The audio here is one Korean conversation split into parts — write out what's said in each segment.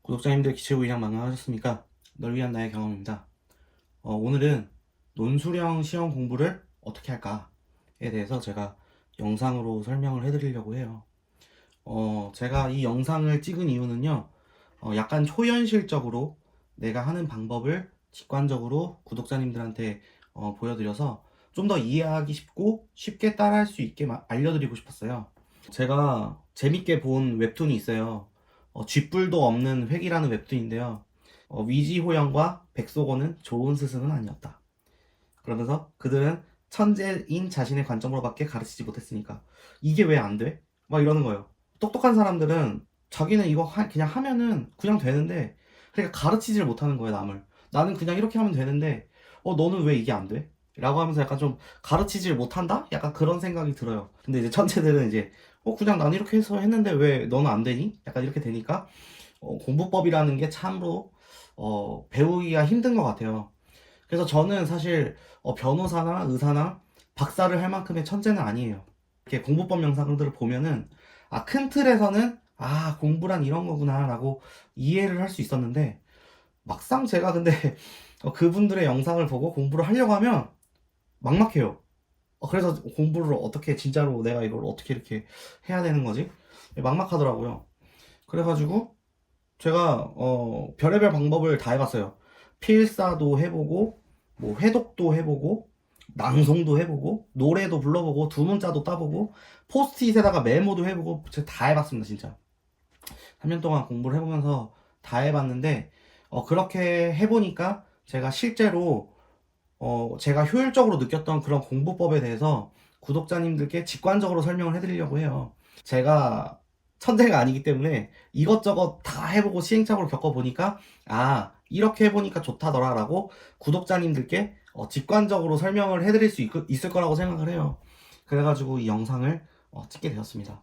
구독자님들 기체부인양 만나셨습니까? 널 위한 나의 경험입니다. 오늘은 논술형 시험 공부를 어떻게 할까에 대해서 제가 영상으로 설명을 해드리려고 해요. 제가 이 영상을 찍은 이유는요, 약간 초현실적으로 내가 하는 방법을 직관적으로 구독자님들한테 보여드려서 좀 더 이해하기 쉽고 쉽게 따라할 수 있게 알려드리고 싶었어요. 제가 재밌게 본 웹툰이 있어요. 쥐뿔도 없는 획이라는 웹툰인데요. 위지호영과 백소곤은 좋은 스승은 아니었다. 그러면서 그들은 천재인 자신의 관점으로밖에 가르치지 못했으니까 이게 왜 안 돼? 막 이러는 거예요. 똑똑한 사람들은 자기는 이거 그냥 하면은 그냥 되는데, 그러니까 가르치지를 못하는 거예요, 남을. 나는 그냥 이렇게 하면 되는데 너는 왜 이게 안 돼? 라고 하면서 약간 좀 가르치지를 못한다? 약간 그런 생각이 들어요. 근데 이제 천재들은 이제 그냥 난 이렇게 해서 했는데 왜 너는 안 되니? 약간 이렇게 되니까 공부법이라는 게 참으로 배우기가 힘든 것 같아요. 그래서 저는 사실 변호사나 의사나 박사를 할 만큼의 천재는 아니에요. 이렇게 공부법 영상들을 보면은 큰 틀에서는 공부란 이런 거구나 라고 이해를 할 수 있었는데, 막상 제가 근데 그분들의 영상을 보고 공부를 하려고 하면 막막해요. 그래서 공부를 어떻게 진짜로 내가 이걸 어떻게 이렇게 해야 되는 거지? 막막하더라고요. 그래가지고 제가 별의별 방법을 다 해봤어요. 필사도 해보고, 뭐 회독도 해보고, 낭송도 해보고, 노래도 불러보고, 두문자도 따보고, 포스트잇에다가 메모도 해보고, 제가 다 해봤습니다, 진짜. 3년 동안 공부를 해보면서 다 해봤는데, 그렇게 해보니까 제가 실제로 제가 효율적으로 느꼈던 그런 공부법에 대해서 구독자님들께 직관적으로 설명을 해드리려고 해요. 제가 천재가 아니기 때문에 이것저것 다 해보고 시행착오를 겪어보니까 이렇게 해보니까 좋다더라 라고 구독자님들께 직관적으로 설명을 해드릴 수 있을 거라고 생각을 해요. 그래가지고 이 영상을 찍게 되었습니다.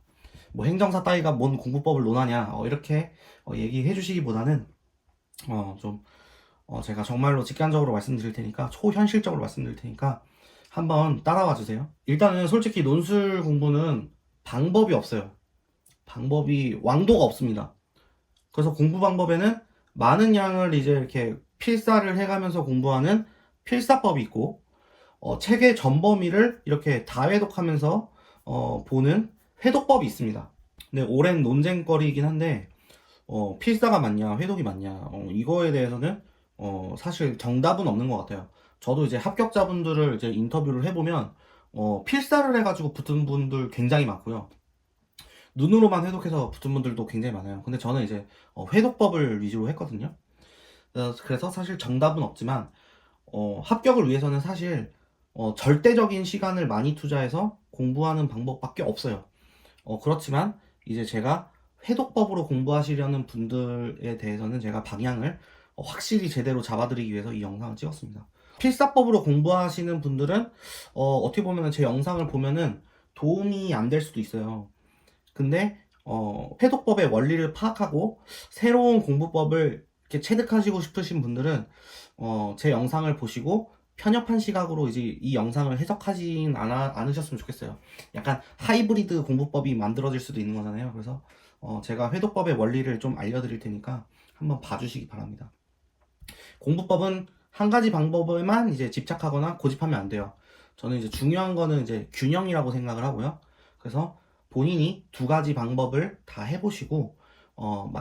뭐 행정사 따위가 뭔 공부법을 논하냐 이렇게 얘기해 주시기보다는 좀 제가 정말로 직관적으로 말씀드릴 테니까, 초현실적으로 말씀드릴 테니까 한번 따라와 주세요. 일단은 솔직히 논술 공부는 방법이 없어요. 방법이 왕도가 없습니다. 그래서 공부 방법에는 많은 양을 이제 이렇게 필사를 해가면서 공부하는 필사법이 있고, 책의 전범위를 이렇게 다회독하면서 보는 회독법이 있습니다. 근데 오랜 논쟁거리이긴 한데, 필사가 맞냐 회독이 맞냐 이거에 대해서는 사실 정답은 없는 것 같아요. 저도 이제 합격자분들을 이제 인터뷰를 해보면 필사를 해가지고 붙은 분들 굉장히 많고요. 눈으로만 회독해서 붙은 분들도 굉장히 많아요. 근데 저는 이제 회독법을 위주로 했거든요. 그래서 사실 정답은 없지만 합격을 위해서는 사실 절대적인 시간을 많이 투자해서 공부하는 방법밖에 없어요. 그렇지만 이제 제가 회독법으로 공부하시려는 분들에 대해서는 제가 방향을 확실히 제대로 잡아드리기 위해서 이 영상을 찍었습니다. 필사법으로 공부하시는 분들은 어떻게 보면 제 영상을 보면은 도움이 안 될 수도 있어요. 근데 회독법의 원리를 파악하고 새로운 공부법을 이렇게 체득하시고 싶으신 분들은 제 영상을 보시고 편협한 시각으로 이제 이 영상을 해석하진 않으셨으면 좋겠어요. 약간 하이브리드 공부법이 만들어질 수도 있는 거잖아요. 그래서 제가 회독법의 원리를 좀 알려드릴 테니까 한번 봐주시기 바랍니다. 공부법은 한 가지 방법에만 이제 집착하거나 고집하면 안 돼요. 저는 이제 중요한 거는 이제 균형이라고 생각을 하고요. 그래서 본인이 두 가지 방법을 다 해보시고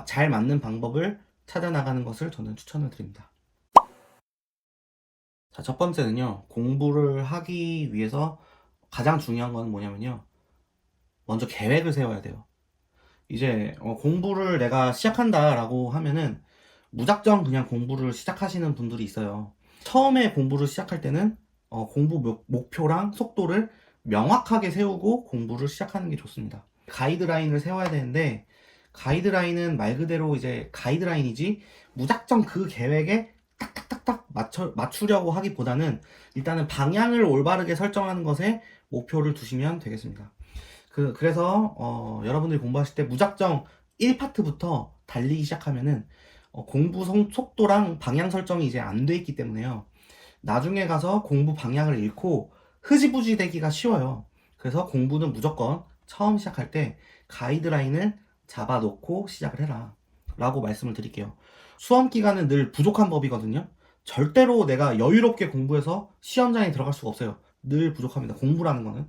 잘 맞는 방법을 찾아 나가는 것을 저는 추천을 드립니다. 자, 첫 번째는요, 공부를 하기 위해서 가장 중요한 건 뭐냐면요, 먼저 계획을 세워야 돼요. 이제 공부를 내가 시작한다라고 하면은 무작정 그냥 공부를 시작하시는 분들이 있어요. 처음에 공부를 시작할 때는 공부 목표랑 속도를 명확하게 세우고 공부를 시작하는 게 좋습니다. 가이드라인을 세워야 되는데, 가이드라인은 말 그대로 이제 가이드라인이지 무작정 그 계획에 딱딱딱딱 맞추려고 하기보다는 일단은 방향을 올바르게 설정하는 것에 목표를 두시면 되겠습니다. 그래서 여러분들이 공부하실 때 무작정 1파트부터 달리기 시작하면은 공부 속도랑 방향 설정이 이제 안 돼 있기 때문에요. 나중에 가서 공부 방향을 잃고 흐지부지 되기가 쉬워요. 그래서 공부는 무조건 처음 시작할 때 가이드라인을 잡아놓고 시작을 해라. 라고 말씀을 드릴게요. 수험 기간은 늘 부족한 법이거든요. 절대로 내가 여유롭게 공부해서 시험장에 들어갈 수가 없어요. 늘 부족합니다. 공부라는 거는.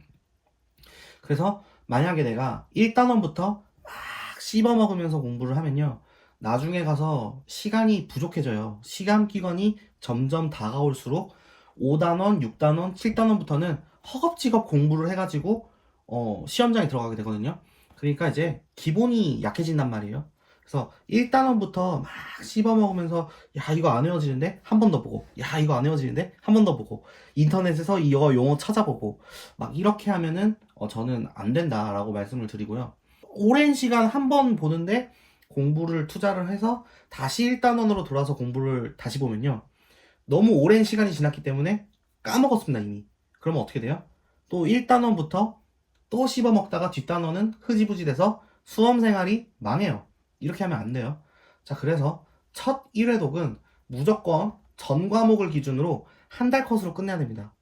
그래서 만약에 내가 1단원부터 막 씹어먹으면서 공부를 하면요, 나중에 가서 시간이 부족해져요. 시간 기간이 점점 다가올수록 5단원, 6단원, 7단원부터는 허겁지겁 공부를 해가지고 시험장에 들어가게 되거든요. 그러니까 이제 기본이 약해진단 말이에요. 그래서 1단원부터 막 씹어먹으면서 야 이거 안 외워지는데 한 번 더 보고, 야 이거 안 외워지는데 한 번 더 보고, 인터넷에서 이거 용어 찾아보고 막 이렇게 하면은 저는 안 된다라고 말씀을 드리고요. 오랜 시간 한 번 보는데 공부를 투자를 해서 다시 1단원으로 돌아서 공부를 다시 보면요, 너무 오랜 시간이 지났기 때문에 까먹었습니다 이미. 그러면 어떻게 돼요? 또 1단원부터 또 씹어먹다가 뒷단원은 흐지부지 돼서 수험생활이 망해요. 이렇게 하면 안 돼요. 자, 그래서 첫 1회독은 무조건 전 과목을 기준으로 한 달 컷으로 끝내야 됩니다.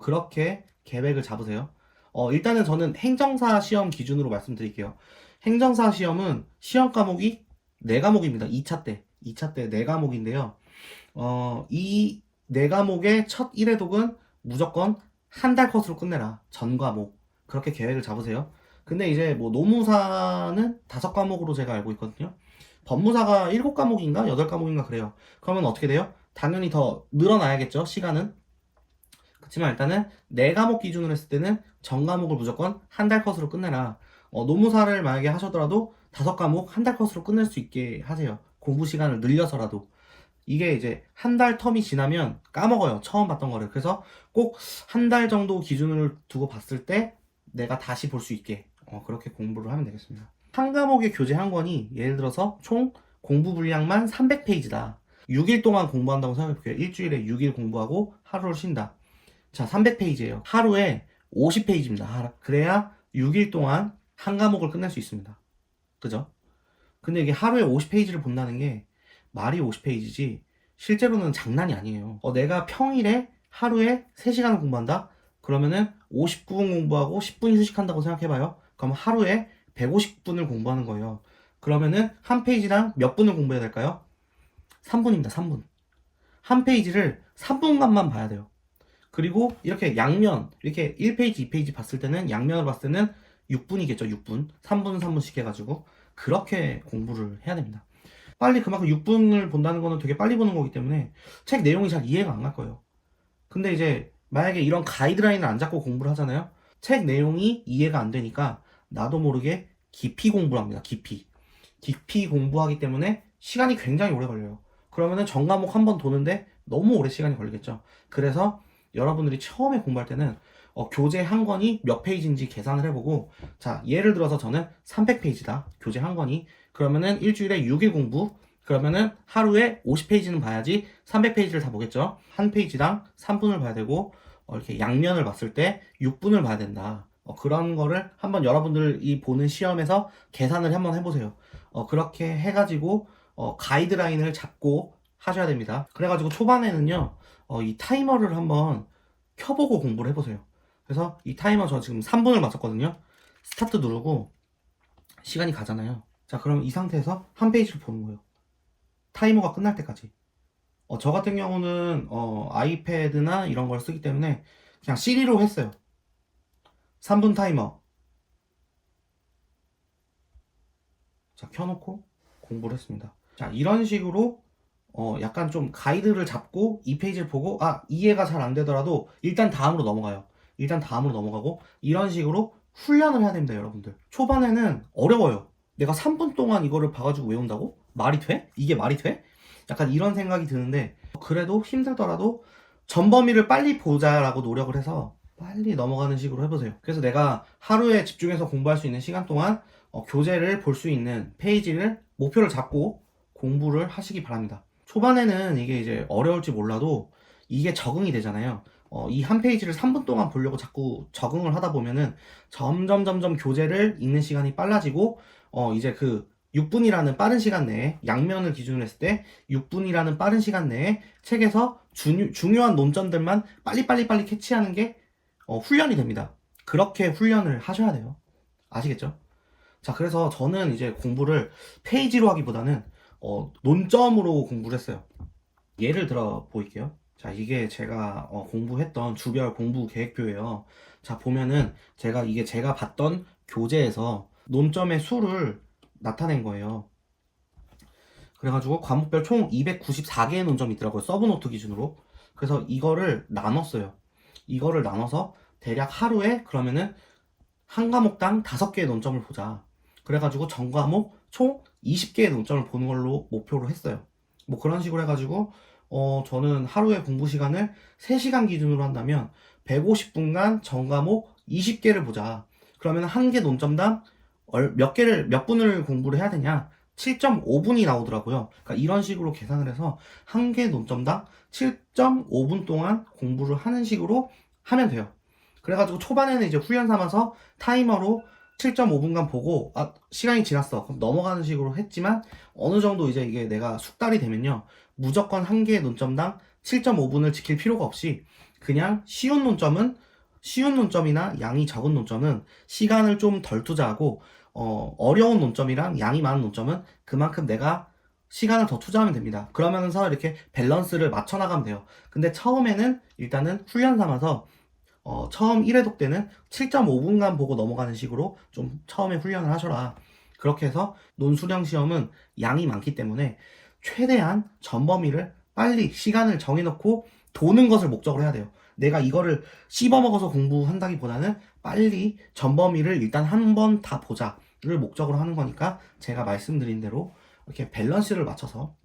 그렇게 계획을 잡으세요. 일단은 저는 행정사 시험 기준으로 말씀드릴게요. 행정사 시험은 시험 과목이 4과목입니다. 2차 때 4과목인데요. 이 4과목의 첫 1회독은 무조건 한 달 컷으로 끝내라. 전 과목. 그렇게 계획을 잡으세요. 근데 이제 뭐 노무사는 5과목으로 제가 알고 있거든요. 법무사가 7과목인가 8과목인가 그래요. 그러면 어떻게 돼요? 당연히 더 늘어나야겠죠, 시간은. 그렇지만 일단은 4과목 기준으로 했을 때는 전 과목을 무조건 한 달 컷으로 끝내라. 노무사를 만약에 하셨더라도 5과목 한 달 컷으로 끝낼 수 있게 하세요. 공부 시간을 늘려서라도. 이게 이제 한 달 텀이 지나면 까먹어요, 처음 봤던 거를. 그래서 꼭 한 달 정도 기준을 두고 봤을 때 내가 다시 볼 수 있게 그렇게 공부를 하면 되겠습니다. 한 과목의 교재 한 권이 예를 들어서 총 공부 분량만 300페이지다. 6일 동안 공부한다고 생각해볼게요. 일주일에 6일 공부하고 하루를 쉰다. 자, 300페이지예요. 하루에 50페이지입니다. 그래야 6일 동안 한 과목을 끝낼 수 있습니다. 그죠? 근데 이게 하루에 50페이지를 본다는 게 말이 50페이지지 실제로는 장난이 아니에요. 내가 평일에 하루에 3시간을 공부한다? 그러면은 50분 공부하고 10분 휴식한다고 생각해봐요. 그럼 하루에 150분을 공부하는 거예요. 그러면은 한 페이지당 몇 분을 공부해야 될까요? 3분입니다. 3분. 한 페이지를 3분간만 봐야 돼요. 그리고 이렇게 양면, 이렇게 1페이지, 2페이지 봤을 때는 양면으로 봤을 때는 6분이겠죠. 6분. 3분, 3분씩 해가지고 그렇게 공부를 해야 됩니다. 빨리 그만큼 6분을 본다는 거는 되게 빨리 보는 거기 때문에 책 내용이 잘 이해가 안 갈 거예요. 근데 이제 만약에 이런 가이드라인을 안 잡고 공부를 하잖아요. 책 내용이 이해가 안 되니까 나도 모르게 깊이 공부를 합니다. 깊이 공부하기 때문에 시간이 굉장히 오래 걸려요. 그러면은 전 과목 한 번 도는데 너무 오래 시간이 걸리겠죠. 그래서 여러분들이 처음에 공부할 때는 교재 한 권이 몇 페이지인지 계산을 해보고, 자, 예를 들어서 저는 300페이지다. 교재 한 권이. 그러면은 일주일에 6일 공부. 그러면은 하루에 50페이지는 봐야지 300페이지를 다 보겠죠. 한 페이지당 3분을 봐야 되고, 이렇게 양면을 봤을 때 6분을 봐야 된다. 그런 거를 한번 여러분들이 보는 시험에서 계산을 한번 해보세요. 그렇게 해가지고 가이드라인을 잡고 하셔야 됩니다. 그래가지고 초반에는요, 이 타이머를 한번 켜보고 공부를 해보세요. 그래서 이 타이머 저 지금 3분을 맞췄거든요. 스타트 누르고 시간이 가잖아요. 자, 그럼 이 상태에서 한 페이지를 보는 거예요. 타이머가 끝날 때까지. 저 같은 경우는 아이패드나 이런 걸 쓰기 때문에 그냥 시리로 했어요. 3분 타이머. 자, 켜놓고 공부를 했습니다. 자, 이런 식으로 약간 좀 가이드를 잡고 이 페이지를 보고 이해가 잘 안 되더라도 일단 다음으로 넘어가요. 일단 다음으로 넘어가고 이런 식으로 훈련을 해야 됩니다, 여러분들. 초반에는 어려워요. 내가 3분 동안 이거를 봐가지고 외운다고? 말이 돼? 이게 말이 돼? 약간 이런 생각이 드는데 그래도 힘들더라도 전범위를 빨리 보자라고 노력을 해서 빨리 넘어가는 식으로 해보세요. 그래서 내가 하루에 집중해서 공부할 수 있는 시간 동안 교재를 볼 수 있는 페이지를 목표를 잡고 공부를 하시기 바랍니다. 초반에는 이게 이제 어려울지 몰라도 이게 적응이 되잖아요. 이 한 페이지를 3분 동안 보려고 자꾸 적응을 하다 보면은 점점 교재를 읽는 시간이 빨라지고 이제 그 6분이라는 빠른 시간 내에, 양면을 기준으로 했을 때 6분이라는 빠른 시간 내에 책에서 중요한 논점들만 빨리 캐치하는 게 훈련이 됩니다. 그렇게 훈련을 하셔야 돼요. 아시겠죠? 자, 그래서 저는 이제 공부를 페이지로 하기보다는 논점으로 공부를 했어요. 예를 들어 보일게요. 자, 이게 제가 공부했던 주별 공부 계획표예요. 자, 보면은 제가 봤던 교재에서 논점의 수를 나타낸 거예요. 그래가지고 과목별 총 294개의 논점이 있더라고요. 서브노트 기준으로. 그래서 이거를 나눴어요. 이거를 나눠서 대략 하루에 그러면은 한 과목당 5개의 논점을 보자. 그래가지고 전 과목 총 20개의 논점을 보는 걸로 목표로 했어요. 뭐 그런 식으로 해가지고 저는 하루에 공부 시간을 3시간 기준으로 한다면 150분간 전 과목 20개를 보자. 그러면 한 개 논점당 몇 분을 공부를 해야 되냐? 7.5분이 나오더라고요. 그러니까 이런 식으로 계산을 해서 한 개 논점당 7.5분 동안 공부를 하는 식으로 하면 돼요. 그래가지고 초반에는 이제 훈련 삼아서 타이머로 7.5분간 보고 시간이 지났어 그럼 넘어가는 식으로 했지만 어느 정도 이제 이게 내가 숙달이 되면요 무조건 한 개의 논점당 7.5분을 지킬 필요가 없이 그냥 쉬운 논점이나 양이 적은 논점은 시간을 좀 덜 투자하고 어려운 논점이랑 양이 많은 논점은 그만큼 내가 시간을 더 투자하면 됩니다. 그러면서 이렇게 밸런스를 맞춰 나가면 돼요. 근데 처음에는 일단은 훈련 삼아서 처음 1회독 때는 7.5분간 보고 넘어가는 식으로 좀 처음에 훈련을 하셔라. 그렇게 해서 논수량 시험은 양이 많기 때문에 최대한 전 범위를 빨리 시간을 정해놓고 도는 것을 목적으로 해야 돼요. 내가 이거를 씹어먹어서 공부한다기보다는 빨리 전 범위를 일단 한 번 다 보자를 목적으로 하는 거니까 제가 말씀드린 대로 이렇게 밸런스를 맞춰서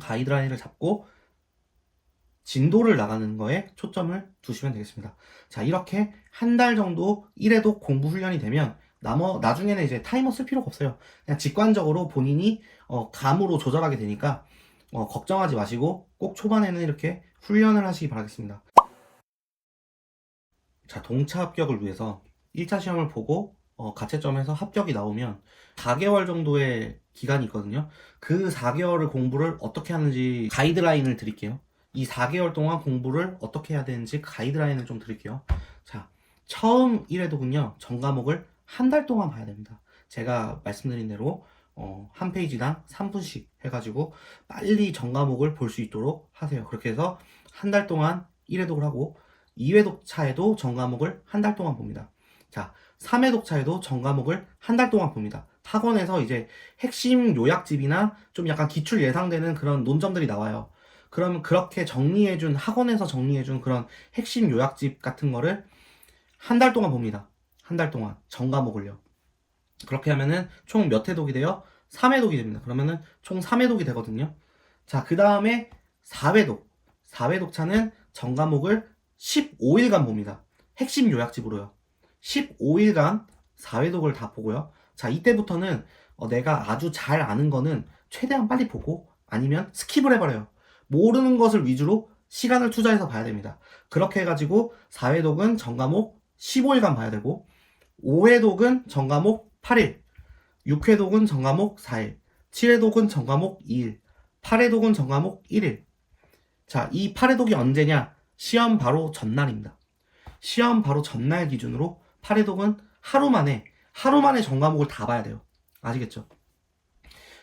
가이드라인을 잡고 진도를 나가는 거에 초점을 두시면 되겠습니다. 자, 이렇게 한 달 정도 1회독 공부 훈련이 되면 나중에는 이제 타이머 쓸 필요가 없어요. 그냥 직관적으로 본인이 감으로 조절하게 되니까 걱정하지 마시고 꼭 초반에는 이렇게 훈련을 하시기 바라겠습니다. 자, 동차 합격을 위해서 1차 시험을 보고 가채점에서 합격이 나오면 4개월 정도의 기간이 있거든요. 그 4개월을 공부를 어떻게 하는지 가이드라인을 드릴게요. 이 4개월 동안 공부를 어떻게 해야 되는지 가이드라인을 좀 드릴게요. 자, 처음 1회독은요, 전 과목을 한 달 동안 봐야 됩니다. 제가 말씀드린 대로 한 페이지당 3분씩 해가지고 빨리 전 과목을 볼 수 있도록 하세요. 그렇게 해서 한 달 동안 1회독을 하고 2회독 차에도 전 과목을 한 달 동안 봅니다. 자, 3회독 차에도 전 과목을 한 달 동안 봅니다. 학원에서 이제 핵심 요약집이나 좀 약간 기출 예상되는 그런 논점들이 나와요. 그럼 그렇게 학원에서 정리해준 그런 핵심 요약집 같은 거를 한 달 동안 봅니다. 한 달 동안 전 과목을요. 그렇게 하면은 총 몇 회독이 돼요? 3회독이 됩니다. 그러면은 총 3회독이 되거든요. 자, 그 다음에 4회독 차는 전 과목을 15일간 봅니다. 핵심 요약집으로요. 15일간 4회독을 다 보고요. 자, 이때부터는 내가 아주 잘 아는 거는 최대한 빨리 보고 아니면 스킵을 해버려요. 모르는 것을 위주로 시간을 투자해서 봐야 됩니다. 그렇게 해가지고 4회독은 전 과목 15일간 봐야 되고 5회독은 전 과목 8일, 6회독은 전 과목 4일, 7회독은 전 과목 2일, 8회독은 전 과목 1일. 자, 이 8회독이 언제냐? 시험 바로 전날입니다. 시험 바로 전날 기준으로 8회독은 하루 만에 전 과목을 다 봐야 돼요. 아시겠죠?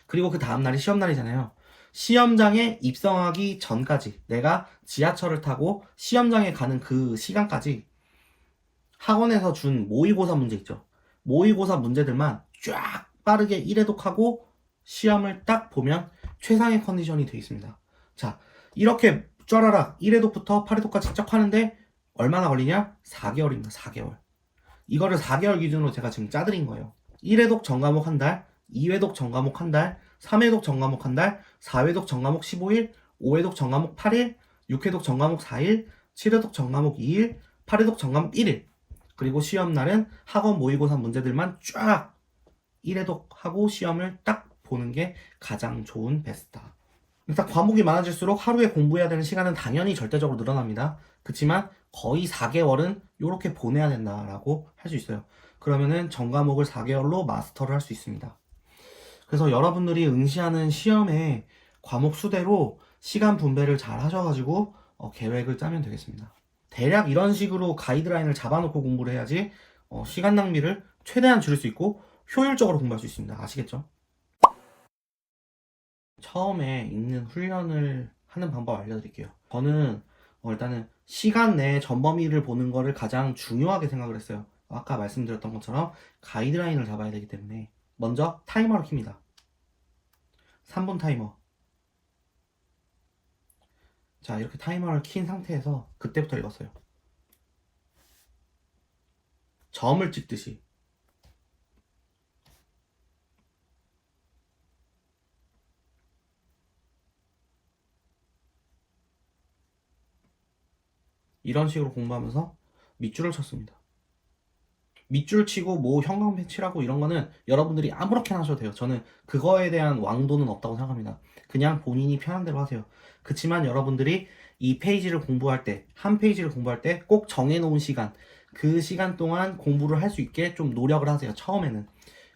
그리고 그 다음날이 시험날이잖아요. 시험장에 입성하기 전까지 내가 지하철을 타고 시험장에 가는 그 시간까지 학원에서 준 모의고사 문제 있죠. 모의고사 문제들만 쫙 빠르게 1회독하고 시험을 딱 보면 최상의 컨디션이 되어 있습니다. 자, 이렇게 쫘라락 1회독부터 8회독까지 쫙 하는데 얼마나 걸리냐? 4개월입니다. 4개월. 이거를 4개월 기준으로 제가 지금 짜드린 거예요. 1회독 전 과목 한 달, 2회독 전 과목 한 달, 3회독 전 과목 한 달, 4회독 전 과목 15일, 5회독 전 과목 8일, 6회독 전 과목 4일, 7회독 전 과목 2일, 8회독 전 과목 1일. 그리고 시험날은 학원 모의고사 문제들만 쫙 1회독하고 시험을 딱 보는 게 가장 좋은 베스트다. 일단 과목이 많아질수록 하루에 공부해야 되는 시간은 당연히 절대적으로 늘어납니다. 그렇지만 거의 4개월은 이렇게 보내야 된다라고 할 수 있어요. 그러면은 전 과목을 4개월로 마스터를 할 수 있습니다. 그래서 여러분들이 응시하는 시험에 과목 수대로 시간 분배를 잘 하셔가지고 계획을 짜면 되겠습니다. 대략 이런 식으로 가이드라인을 잡아놓고 공부를 해야지 시간 낭비를 최대한 줄일 수 있고 효율적으로 공부할 수 있습니다. 아시겠죠? 처음에 읽는 훈련을 하는 방법 알려드릴게요. 저는 일단은 시간 내에 전범위를 보는 거를 가장 중요하게 생각을 했어요. 아까 말씀드렸던 것처럼 가이드라인을 잡아야 되기 때문에 먼저 타이머를 킵니다. 3분 타이머. 자, 이렇게 타이머를 킨 상태에서 그때부터 읽었어요. 점을 찍듯이. 이런 식으로 공부하면서 밑줄을 쳤습니다. 밑줄 치고 뭐 형광펜 칠하고 이런 거는 여러분들이 아무렇게나 하셔도 돼요. 저는 그거에 대한 왕도는 없다고 생각합니다. 그냥 본인이 편한 대로 하세요. 그치만 여러분들이 이 페이지를 공부할 때, 한 페이지를 공부할 때 꼭 정해놓은 시간, 그 시간 동안 공부를 할 수 있게 좀 노력을 하세요. 처음에는.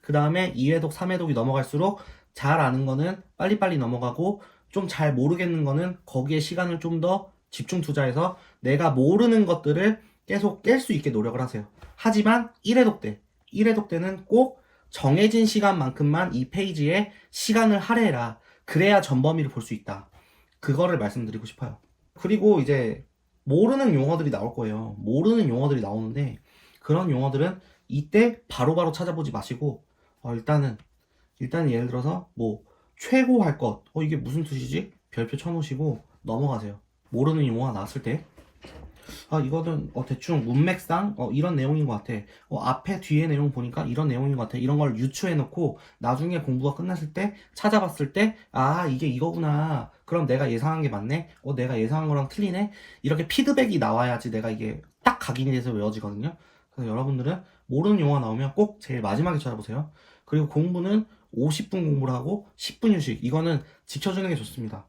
그 다음에 2회독, 3회독이 넘어갈수록 잘 아는 거는 빨리빨리 넘어가고 좀 잘 모르겠는 거는 거기에 시간을 좀 더 집중 투자해서 내가 모르는 것들을 계속 깰 수 있게 노력을 하세요. 하지만 1회독 때는 꼭 정해진 시간만큼만 이 페이지에 시간을 할애해라. 그래야 전범위를 볼 수 있다. 그거를 말씀드리고 싶어요. 그리고 이제 모르는 용어들이 나올 거예요. 모르는 용어들이 나오는데 그런 용어들은 이때 바로바로 찾아보지 마시고 일단은 예를 들어서 뭐 최고 할 것, 이게 무슨 뜻이지? 별표 쳐놓으시고 넘어가세요. 모르는 용어가 나왔을 때 이거는 대충 문맥상 이런 내용인 것 같아. 앞에 뒤에 내용 보니까 이런 내용인 것 같아. 이런 걸 유추해 놓고 나중에 공부가 끝났을 때 찾아봤을 때 이게 이거구나. 그럼 내가 예상한 게 맞네. 내가 예상한 거랑 틀리네. 이렇게 피드백이 나와야지 내가 이게 딱 각인이 돼서 외워지거든요. 그래서 여러분들은 모르는 용어 나오면 꼭 제일 마지막에 찾아보세요. 그리고 공부는 50분 공부를 하고 10분 휴식. 이거는 지켜주는 게 좋습니다.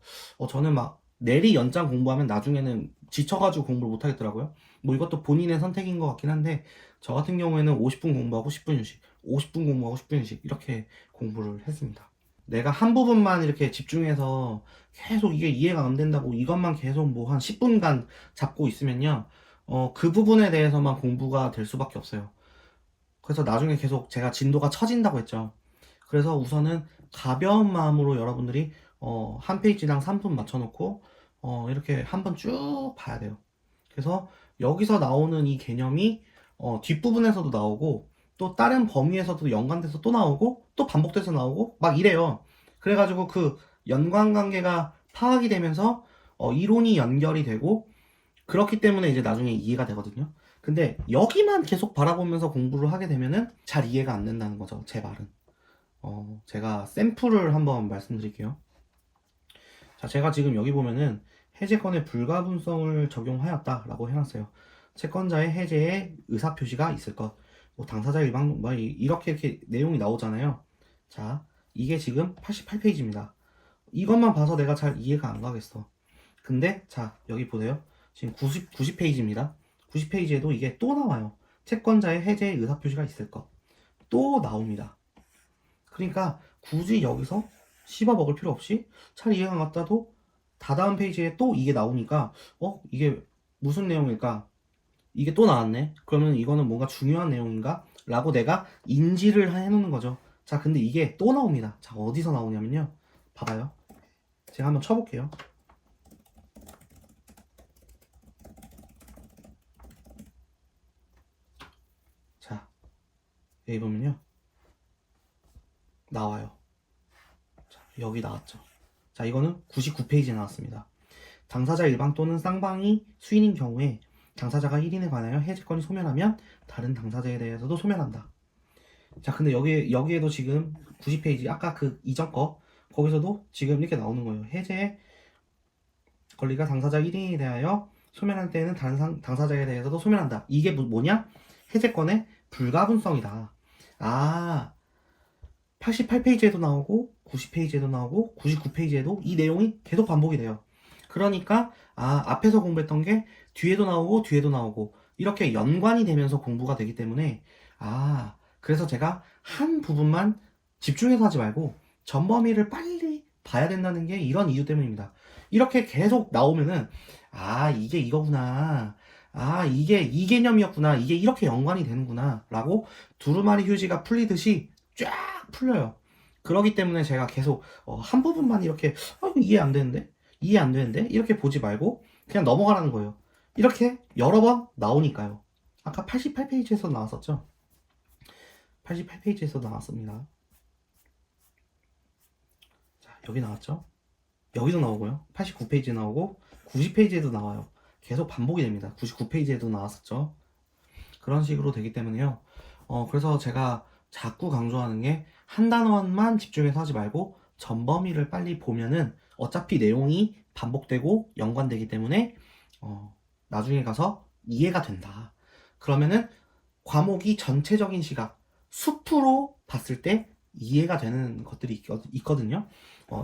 저는 막 내리 연장 공부하면 나중에는 지쳐가지고 공부를 못하겠더라고요. 뭐 이것도 본인의 선택인 것 같긴 한데 저 같은 경우에는 50분 공부하고 10분 휴식, 50분 공부하고 10분 휴식 이렇게 공부를 했습니다. 내가 한 부분만 이렇게 집중해서 계속 이게 이해가 안 된다고 이것만 계속 뭐 한 10분간 잡고 있으면요. 그 부분에 대해서만 공부가 될 수밖에 없어요. 그래서 나중에 계속 제가 진도가 처진다고 했죠. 그래서 우선은 가벼운 마음으로 여러분들이 한 페이지당 3분 맞춰놓고 이렇게 한번 쭉 봐야 돼요. 그래서 여기서 나오는 이 개념이 뒷부분에서도 나오고 또 다른 범위에서도 연관돼서 또 나오고 또 반복돼서 나오고 막 이래요. 그래가지고 그 연관관계가 파악이 되면서 이론이 연결이 되고 그렇기 때문에 이제 나중에 이해가 되거든요. 근데 여기만 계속 바라보면서 공부를 하게 되면은 잘 이해가 안 된다는 거죠. 제 말은. 제가 샘플을 한번 말씀드릴게요. 자, 제가 지금 여기 보면은 해제권의 불가분성을 적용하였다라고 해놨어요. 채권자의 해제에 의사표시가 있을 것, 뭐 당사자 일방, 뭐 이렇게 내용이 나오잖아요. 자, 이게 지금 88페이지입니다. 이것만 봐서 내가 잘 이해가 안 가겠어. 근데 자, 여기 보세요. 지금 90페이지입니다. 90페이지에도 이게 또 나와요. 채권자의 해제에 의사표시가 있을 것. 또 나옵니다. 그러니까 굳이 여기서 씹어 먹을 필요 없이 잘 이해가 안 갔다도 다다음 페이지에 또 이게 나오니까 이게 무슨 내용일까? 이게 또 나왔네? 그러면 이거는 뭔가 중요한 내용인가? 라고 내가 인지를 해놓는 거죠. 자, 근데 이게 또 나옵니다. 자, 어디서 나오냐면요. 봐봐요. 제가 한번 쳐볼게요. 자, 여기 보면요. 나와요. 자, 여기 나왔죠. 자, 이거는 99페이지에 나왔습니다. 당사자 일방 또는 쌍방이 수인인 경우에 당사자가 1인에 관하여 해제권이 소멸하면 다른 당사자에 대해서도 소멸한다. 자, 근데 여기에도 지금 90페이지 아까 그 이전 거 거기서도 지금 이렇게 나오는 거예요. 해제 권리가 당사자 1인에 대하여 소멸할 때에는 다른 당사자에 대해서도 소멸한다. 이게 뭐냐? 해제권의 불가분성이다. 88페이지에도 나오고 90페이지에도 나오고 99페이지에도 이 내용이 계속 반복이 돼요. 그러니까 앞에서 공부했던 게 뒤에도 나오고 이렇게 연관이 되면서 공부가 되기 때문에 그래서 제가 한 부분만 집중해서 하지 말고 전범위를 빨리 봐야 된다는 게 이런 이유 때문입니다. 이렇게 계속 나오면은 이게 이거구나. 이게 이 개념이었구나. 이게 이렇게 연관이 되는구나. 라고 두루마리 휴지가 풀리듯이 쫙 풀려요. 그러기 때문에 제가 계속 한 부분만 이렇게 이거 이해 안 되는데? 이해 안 되는데? 이렇게 보지 말고 그냥 넘어가라는 거예요. 이렇게 여러 번 나오니까요. 아까 88페이지에서 나왔었죠? 88페이지에서 나왔습니다. 자, 여기 나왔죠? 여기도 나오고요. 89페이지에 나오고 90페이지에도 나와요. 계속 반복이 됩니다. 99페이지에도 나왔었죠. 그런 식으로 되기 때문에요. 그래서 제가 자꾸 강조하는 게 한 단원만 집중해서 하지 말고 전범위를 빨리 보면은 어차피 내용이 반복되고 연관되기 때문에 나중에 가서 이해가 된다. 그러면은 과목이 전체적인 시각, 숲으로 봤을 때 이해가 되는 것들이 있거든요.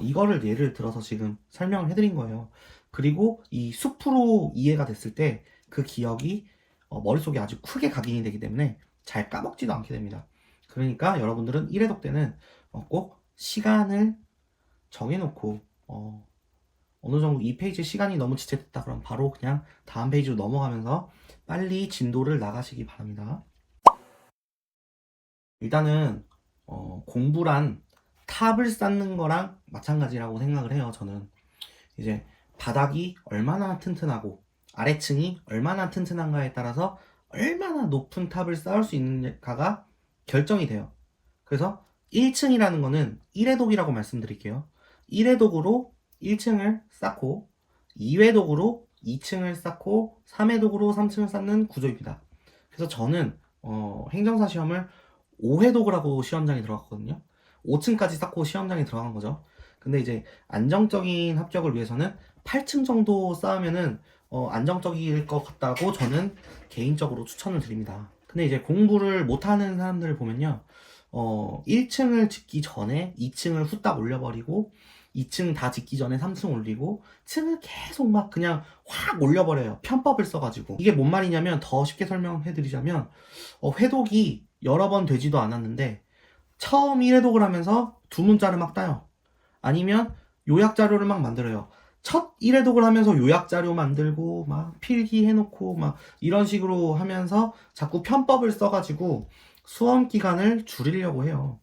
이거를 예를 들어서 지금 설명을 해드린 거예요. 그리고 이 숲으로 이해가 됐을 때 그 기억이 머릿속에 아주 크게 각인이 되기 때문에 잘 까먹지도 않게 됩니다. 그러니까 여러분들은 1회독 때는 꼭 시간을 정해놓고 어느 정도 이 페이지 시간이 너무 지체됐다 그럼 바로 그냥 다음 페이지로 넘어가면서 빨리 진도를 나가시기 바랍니다. 일단은 공부란 탑을 쌓는 거랑 마찬가지라고 생각을 해요. 저는 이제 바닥이 얼마나 튼튼하고 아래층이 얼마나 튼튼한가에 따라서 얼마나 높은 탑을 쌓을 수 있는가가 결정이 돼요. 그래서 1층이라는 거는 1회독이라고 말씀드릴게요. 1회독으로 1층을 쌓고 2회독으로 2층을 쌓고 3회독으로 3층을 쌓는 구조입니다. 그래서 저는 행정사 시험을 5회독을 하고 시험장에 들어갔거든요. 5층까지 쌓고 시험장에 들어간 거죠. 근데 이제 안정적인 합격을 위해서는 8층 정도 쌓으면은 안정적일 것 같다고 저는 개인적으로 추천을 드립니다. 근데 이제 공부를 못하는 사람들을 보면요. 1층을 짓기 전에 2층을 후딱 올려버리고 2층 다 짓기 전에 3층 올리고 층을 계속 막 그냥 확 올려버려요. 편법을 써가지고. 이게 뭔 말이냐면 더 쉽게 설명해드리자면 회독이 여러 번 되지도 않았는데 처음 1회독을 하면서 두 문자를 막 따요. 아니면 요약 자료를 막 만들어요. 첫 1회독을 하면서 요약 자료 만들고 막 필기해놓고 막 이런 식으로 하면서 자꾸 편법을 써가지고 수험 기간을 줄이려고 해요.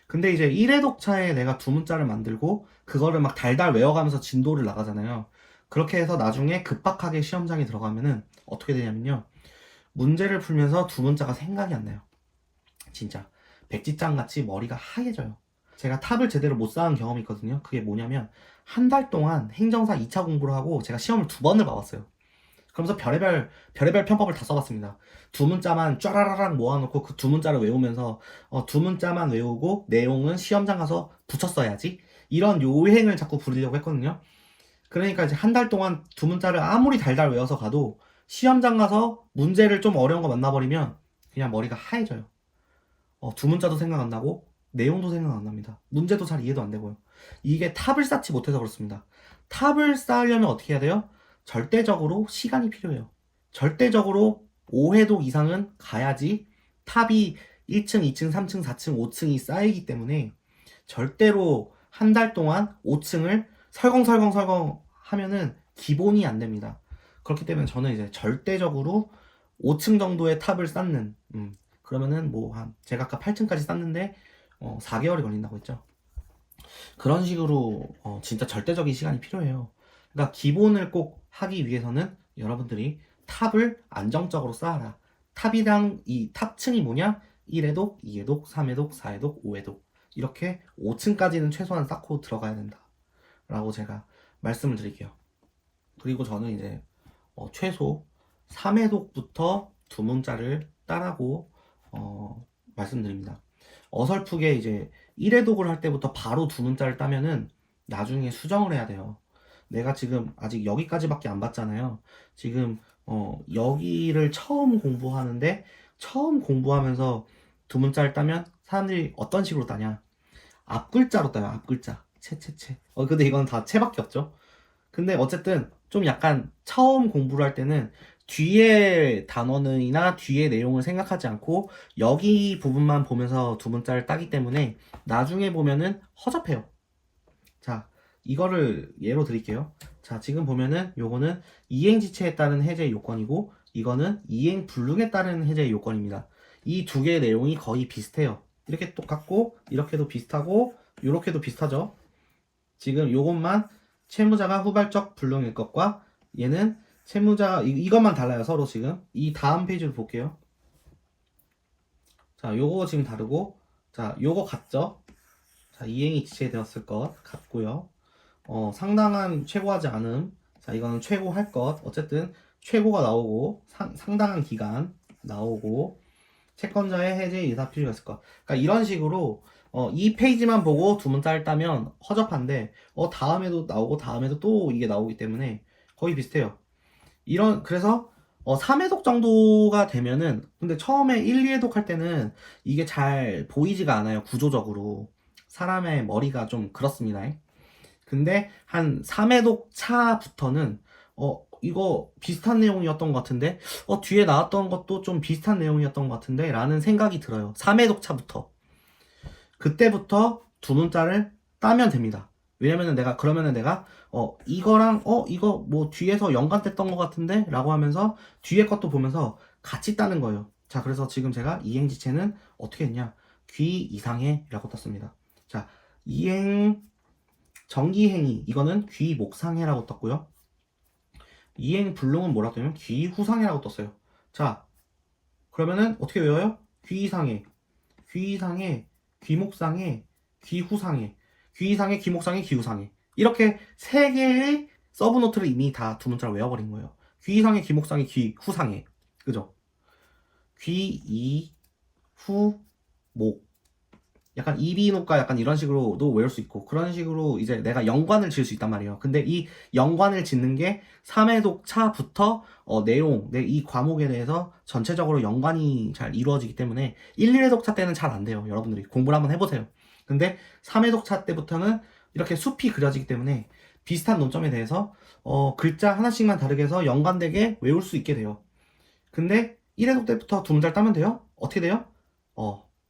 근데 이제 1회독 차에 내가 두 문자를 만들고 그거를 막 달달 외워가면서 진도를 나가잖아요. 그렇게 해서 나중에 급박하게 시험장에 들어가면은 어떻게 되냐면요. 문제를 풀면서 두 문자가 생각이 안 나요. 진짜 백지장 같이 머리가 하얘져요. 제가 탑을 제대로 못 쌓은 경험이 있거든요. 그게 뭐냐면 한 달 동안 행정사 2차 공부를 하고 제가 시험을 2번을 봐봤어요. 그러면서 별의별 편법을 다 써봤습니다. 두 문자만 쫘라라락 모아놓고 그 두 문자를 외우면서 두 문자만 외우고 내용은 시험장 가서 붙였어야지 이런 요행을 자꾸 부리려고 했거든요. 그러니까 이제 한 달 동안 두 문자를 아무리 달달 외워서 가도 시험장 가서 문제를 좀 어려운 거 만나버리면 그냥 머리가 하얘져요. 두 문자도 생각 안 나고 내용도 생각 안 납니다. 문제도 잘 이해도 안 되고요. 이게 탑을 쌓지 못해서 그렇습니다. 탑을 쌓으려면 어떻게 해야 돼요? 절대적으로 시간이 필요해요. 절대적으로 5회독 이상은 가야지 탑이 1층, 2층, 3층, 4층, 5층이 쌓이기 때문에 절대로 한 달 동안 5층을 설렁설렁 하면은 기본이 안 됩니다. 그렇기 때문에 저는 이제 절대적으로 5층 정도의 탑을 쌓는 그러면은 뭐 제가 아까 8층까지 쌓는데 4개월이 걸린다고 했죠. 그런 식으로 진짜 절대적인 시간이 필요해요. 그러니까 기본을 꼭 하기 위해서는 여러분들이 탑을 안정적으로 쌓아라. 탑이랑 이 탑층이 뭐냐? 1회독, 2회독, 3회독, 4회독, 5회독 이렇게 5층까지는 최소한 쌓고 들어가야 된다 라고 제가 말씀을 드릴게요. 그리고 저는 이제 최소 3회독부터 두 문자를 따라고 말씀드립니다. 어설프게 이제 1회독을 할 때부터 바로 두 문자를 따면은 나중에 수정을 해야 돼요. 내가 지금 아직 여기까지밖에 안 봤잖아요. 지금 여기를 처음 공부하는데 처음 공부하면서 두 문자를 따면 사람들이 어떤 식으로 따냐? 앞글자로 따요. 앞글자. 채. 근데 이건 다 채밖에 없죠. 근데 어쨌든 좀 약간 처음 공부를 할 때는 뒤에 단원이나 뒤에 내용을 생각하지 않고 여기 부분만 보면서 두 문자를 따기 때문에 나중에 보면은 허접해요. 자, 이거를 예로 드릴게요. 자, 지금 보면은 요거는 이행지체에 따른 해제 요건이고 이거는 이행불능에 따른 해제 요건입니다. 이 두 개의 내용이 거의 비슷해요. 이렇게 똑같고 이렇게도 비슷하고 요렇게도 비슷하죠. 지금 요것만 채무자가 후발적 불능일 것과 얘는 채무자가 이것만 달라요. 서로 지금. 이 다음 페이지로 볼게요. 자, 요거 지금 다르고, 자, 요거 같죠? 자, 이행이 지체되었을 것 같고요. 상당한 최고하지 않음. 자, 이거는 최고할 것. 어쨌든 최고가 나오고 상당한 기간 나오고 채권자의 해제 의사 필요가 있을 것. 그러니까 이런 식으로 이 페이지만 보고 두 문자를 따면 허접한데 다음에도 나오고 다음에도 또 이게 나오기 때문에 거의 비슷해요. 그래서 3회독 정도가 되면은 근데 처음에 1, 2회독 할 때는 이게 잘 보이지가 않아요. 구조적으로. 사람의 머리가 좀 그렇습니다. 근데 한 3회독 차부터는 이거 비슷한 내용이었던 것 같은데 뒤에 나왔던 것도 좀 비슷한 내용이었던 것 같은데 라는 생각이 들어요. 3회독 차부터. 그때부터 두 문자를 따면 됩니다. 왜냐면은 그러면은 내가 이거랑 이거 뭐 뒤에서 연관됐던 것 같은데 라고 하면서 뒤에 것도 보면서 같이 따는 거예요. 자, 그래서 지금 제가 이행지체는 어떻게 했냐, 귀 이상해 라고 떴습니다. 자, 이행 정기행위 이거는 귀 목상해라고 떴고요. 이행 불능은 뭐라고 뜨냐면 귀 후상해라고 떴어요. 자, 그러면은 어떻게 외워요? 귀 이상해, 귀 이상해, 귀 목상해, 귀 후상해, 귀 이상해, 귀 목상해, 귀 후상해. 이렇게 세 개의 서브노트를 이미 다 두 문자로 외워버린 거예요. 귀 이상해, 귀 목상해, 귀 후상해. 그죠? 귀, 이, 후, 목. 약간 이비인후과 약간 이런 식으로도 외울 수 있고 그런 식으로 이제 내가 연관을 지을 수 있단 말이에요. 근데 이 연관을 짓는 게 3회독 차부터 내용, 이 과목에 대해서 전체적으로 연관이 잘 이루어지기 때문에 1, 2회독 차 때는 잘 안 돼요. 여러분들이 공부를 한번 해보세요. 근데 3회독 차 때부터는 이렇게 숲이 그려지기 때문에 비슷한 논점에 대해서 글자 하나씩만 다르게 해서 연관되게 외울 수 있게 돼요. 근데 1회독 때부터 두 문자를 따면 돼요? 어떻게 돼요?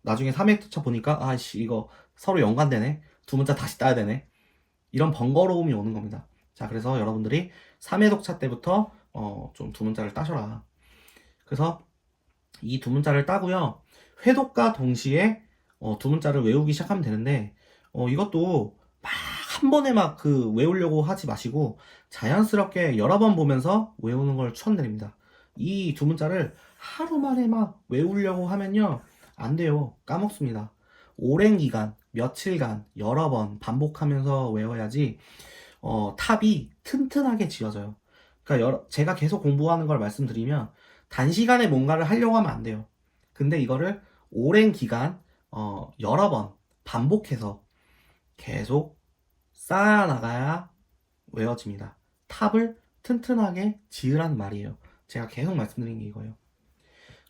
나중에 3회차 보니까 아씨 이거 서로 연관되네, 두 문자 다시 따야 되네, 이런 번거로움이 오는 겁니다. 자, 그래서 여러분들이 3회독차 때부터 좀 두 문자를 따셔라. 그래서 이 두 문자를 따고요, 회독과 동시에 두 문자를 외우기 시작하면 되는데 이것도 막 한 번에 막 외우려고 하지 마시고 자연스럽게 여러 번 보면서 외우는 걸 추천드립니다. 이 두 문자를 하루 만에 막 외우려고 하면요 안 돼요. 까먹습니다. 오랜 기간, 며칠간 여러 번 반복하면서 외워야지 탑이 튼튼하게 지어져요. 그러니까 제가 계속 공부하는 걸 말씀드리면 단시간에 뭔가를 하려고 하면 안 돼요. 근데 이거를 오랜 기간 여러 번 반복해서 계속 쌓아나가야 외워집니다. 탑을 튼튼하게 지으란 말이에요. 제가 계속 말씀드린 게 이거예요.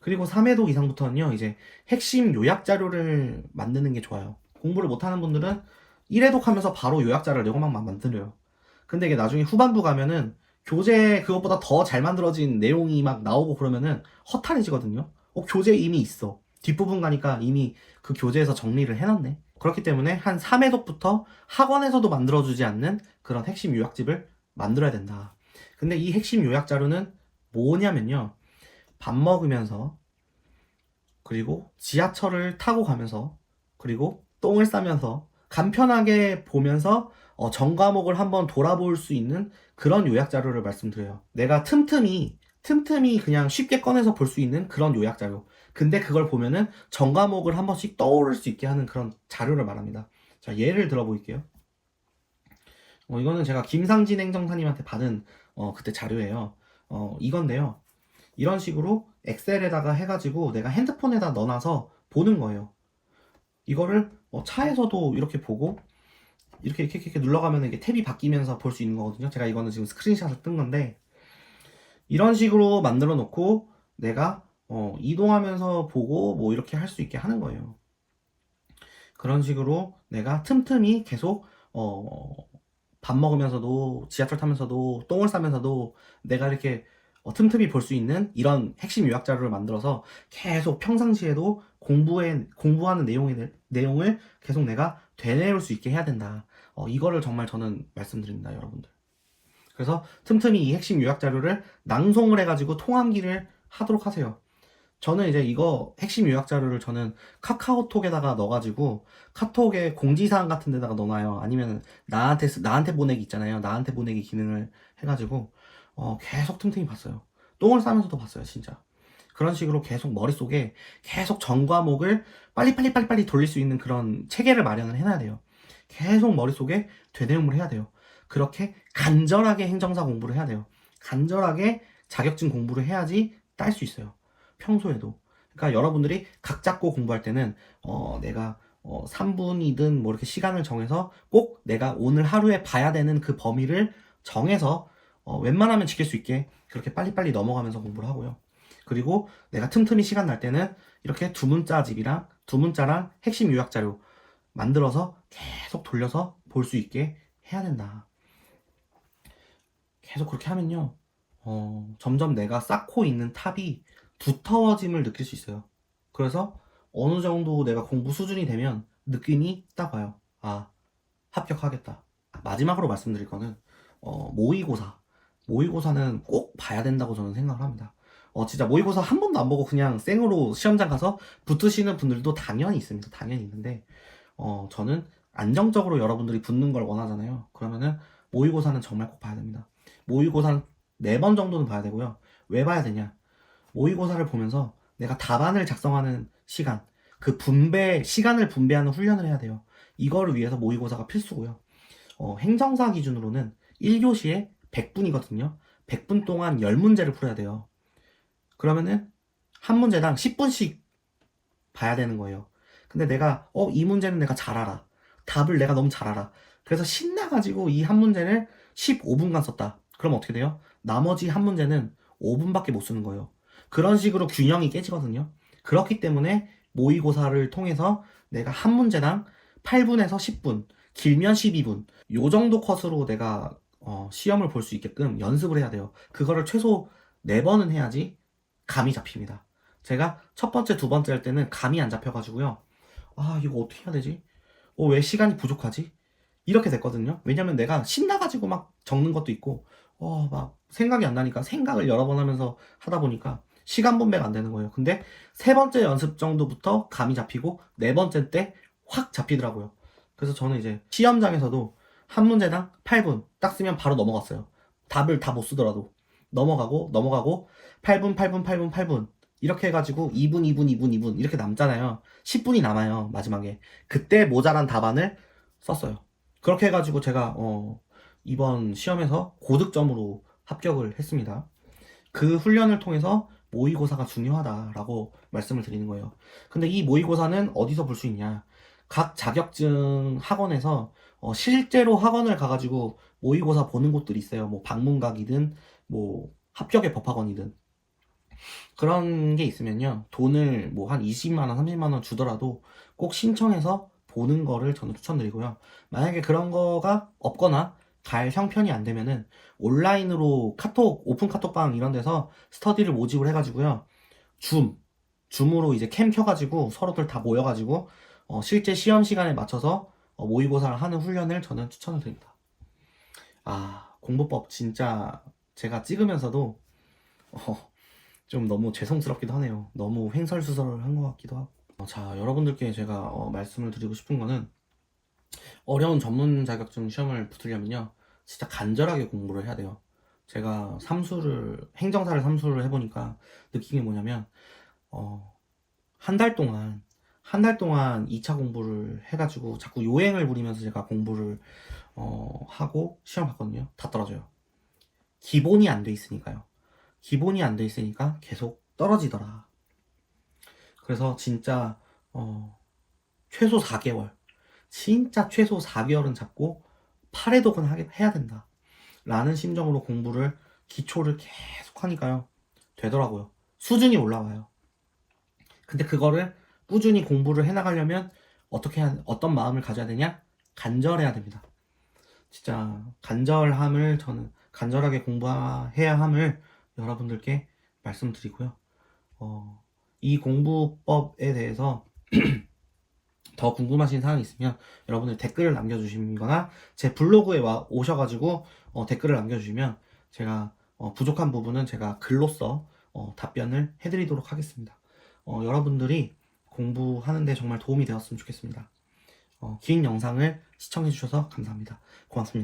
그리고 3회독 이상부터는요, 이제 핵심 요약 자료를 만드는 게 좋아요. 공부를 못하는 분들은 1회독 하면서 바로 요약 자료를 막 만들어요. 근데 이게 나중에 후반부 가면은 교재 그것보다 더 잘 만들어진 내용이 막 나오고 그러면은 허탈해지거든요. 교재 이미 있어. 뒷부분 가니까 이미 그 교재에서 정리를 해놨네. 그렇기 때문에 한 3회독부터 학원에서도 만들어주지 않는 그런 핵심 요약집을 만들어야 된다. 근데 이 핵심 요약 자료는 뭐냐면요, 밥 먹으면서, 그리고 지하철을 타고 가면서, 그리고 똥을 싸면서 간편하게 보면서 전 과목을 한번 돌아볼 수 있는 그런 요약 자료를 말씀드려요. 내가 틈틈이 그냥 쉽게 꺼내서 볼 수 있는 그런 요약 자료. 근데 그걸 보면은 전 과목을 한 번씩 떠오를 수 있게 하는 그런 자료를 말합니다. 자, 예를 들어 보일게요. 이거는 제가 김상진 행정사님한테 받은 그때 자료예요. 이건데요. 이런 식으로 엑셀에다가 해가지고 내가 핸드폰에다 넣어놔서 보는 거예요. 이거를 차에서도 이렇게 보고 이렇게 눌러가면 이게 탭이 바뀌면서 볼 수 있는 거거든요. 제가 이거는 지금 스크린샷을 뜬 건데 이런 식으로 만들어 놓고 내가 이동하면서 보고 뭐 이렇게 할 수 있게 하는 거예요. 그런 식으로 내가 틈틈이 계속 밥 먹으면서도 지하철 타면서도 똥을 싸면서도 내가 이렇게 틈틈이 볼 수 있는 이런 핵심 요약 자료를 만들어서 계속 평상시에도 공부하는 내용을 계속 내가 되뇌을 수 있게 해야 된다. 이거를 정말 저는 말씀드립니다, 여러분들. 그래서 틈틈이 이 핵심 요약 자료를 낭송을 해가지고 통암기를 하도록 하세요. 저는 이제 이거 핵심 요약 자료를 저는 카카오톡에다가 넣어가지고 카톡에 공지사항 같은 데다가 넣어놔요. 아니면 나한테 보내기 있잖아요. 나한테 보내기 기능을 해가지고 계속 틈틈이 봤어요. 똥을 싸면서도 봤어요, 진짜. 그런 식으로 계속 머릿속에 계속 전 과목을 빨리 돌릴 수 있는 그런 체계를 마련을 해놔야 돼요. 계속 머릿속에 되뇌음을 해야 돼요. 그렇게 간절하게 행정사 공부를 해야 돼요. 간절하게 자격증 공부를 해야지 딸 수 있어요. 평소에도. 그러니까 여러분들이 각 잡고 공부할 때는 내가 3분이든 뭐 이렇게 시간을 정해서 꼭 내가 오늘 하루에 봐야 되는 그 범위를 정해서 웬만하면 지킬 수 있게 그렇게 빨리빨리 넘어가면서 공부를 하고요. 그리고 내가 틈틈이 시간 날 때는 이렇게 두 문자집이랑 두 문자랑 핵심 요약 자료 만들어서 계속 돌려서 볼 수 있게 해야 된다. 계속 그렇게 하면요, 점점 내가 쌓고 있는 탑이 두터워짐을 느낄 수 있어요. 그래서 어느 정도 내가 공부 수준이 되면 느낌이 딱 와요. 아, 합격하겠다. 마지막으로 말씀드릴 거는 모의고사. 모의고사는 꼭 봐야 된다고 저는 생각을 합니다. 진짜 모의고사 한 번도 안 보고 그냥 생으로 시험장 가서 붙으시는 분들도 당연히 있습니다. 당연히 있는데 저는 안정적으로 여러분들이 붙는 걸 원하잖아요. 그러면은 모의고사는 정말 꼭 봐야 됩니다. 모의고사는 4번 정도는 봐야 되고요. 왜 봐야 되냐? 모의고사를 보면서 내가 답안을 작성하는 시간, 그 시간을 분배하는 훈련을 해야 돼요. 이거를 위해서 모의고사가 필수고요. 행정사 기준으로는 1교시에 100분이거든요. 100분 동안 10문제를 풀어야 돼요. 그러면은 한 문제당 10분씩 봐야 되는 거예요. 근데 내가 이 문제는 내가 잘 알아. 답을 내가 너무 잘 알아. 그래서 신나가지고 이 한 문제를 15분간 썼다. 그럼 어떻게 돼요? 나머지 한 문제는 5분밖에 못 쓰는 거예요. 그런 식으로 균형이 깨지거든요. 그렇기 때문에 모의고사를 통해서 내가 한 문제당 8분에서 10분, 길면 12분, 요 정도 컷으로 내가 시험을 볼 수 있게끔 연습을 해야 돼요. 그거를 최소 4번은 해야지 감이 잡힙니다. 제가 첫 번째, 두 번째 할 때는 감이 안 잡혀가지고요. 아, 이거 어떻게 해야 되지? 왜 시간이 부족하지? 이렇게 됐거든요. 왜냐면 내가 신나가지고 막 적는 것도 있고, 막 생각이 안 나니까 생각을 여러 번 하면서 하다 보니까 시간 분배가 안 되는 거예요. 근데 세 번째 연습 정도부터 감이 잡히고 네 번째 때 확 잡히더라고요. 그래서 저는 이제 시험장에서도 한 문제당 8분 딱 쓰면 바로 넘어갔어요. 답을 다 못 쓰더라도 넘어가고 8분 8분 8분 8분 이렇게 해가지고 2분 2분 2분 2분 이렇게 남잖아요. 10분이 남아요. 마지막에 그때 모자란 답안을 썼어요. 그렇게 해가지고 제가 이번 시험에서 고득점으로 합격을 했습니다. 그 훈련을 통해서 모의고사가 중요하다라고 말씀을 드리는 거예요. 근데 이 모의고사는 어디서 볼 수 있냐? 각 자격증 학원에서 실제로 학원을 가가지고 모의고사 보는 곳들이 있어요. 뭐 방문각이든 뭐 합격의 법학원이든 그런 게 있으면요, 돈을 뭐 한 20만 원, 30만 원 주더라도 꼭 신청해서 보는 거를 저는 추천드리고요. 만약에 그런 거가 없거나 갈 형편이 안 되면은 온라인으로 오픈 카톡방 이런 데서 스터디를 모집을 해가지고요. 줌으로 이제 캠 켜가지고 서로들 다 모여가지고 실제 시험 시간에 맞춰서 모의고사를 하는 훈련을 저는 추천을 드립니다. 공부법 진짜 제가 찍으면서도 좀 너무 죄송스럽기도 하네요. 너무 횡설수설한 것 같기도 하고. 자, 여러분들께 제가 말씀을 드리고 싶은 거는 어려운 전문 자격증 시험을 붙으려면요, 진짜 간절하게 공부를 해야 돼요. 제가 행정사를 삼수를 해보니까 느낀 게 뭐냐면 한 달 동안 2차 공부를 해가지고 자꾸 요행을 부리면서 제가 공부를 하고 시험 봤거든요. 다 떨어져요. 기본이 안 돼 있으니까요. 기본이 안 돼 있으니까 계속 떨어지더라. 그래서 진짜 최소 4개월, 진짜 최소 4개월은 잡고 8회독은 해야 된다 라는 심정으로 기초를 계속 하니까요, 되더라고요. 수준이 올라와요. 근데 그거를 꾸준히 공부를 해나가려면 어떤 마음을 가져야 되냐? 간절해야 됩니다. 진짜 저는 간절하게 공부해야 함을 여러분들께 말씀드리고요. 이 공부법에 대해서 더 궁금하신 사항이 있으면 여러분들 댓글을 남겨주시거나 제 블로그에 오셔가지고 댓글을 남겨주시면 제가 부족한 부분은 제가 글로써 답변을 해드리도록 하겠습니다. 여러분들이 공부하는데 정말 도움이 되었으면 좋겠습니다. 긴 영상을 시청해주셔서 감사합니다. 고맙습니다.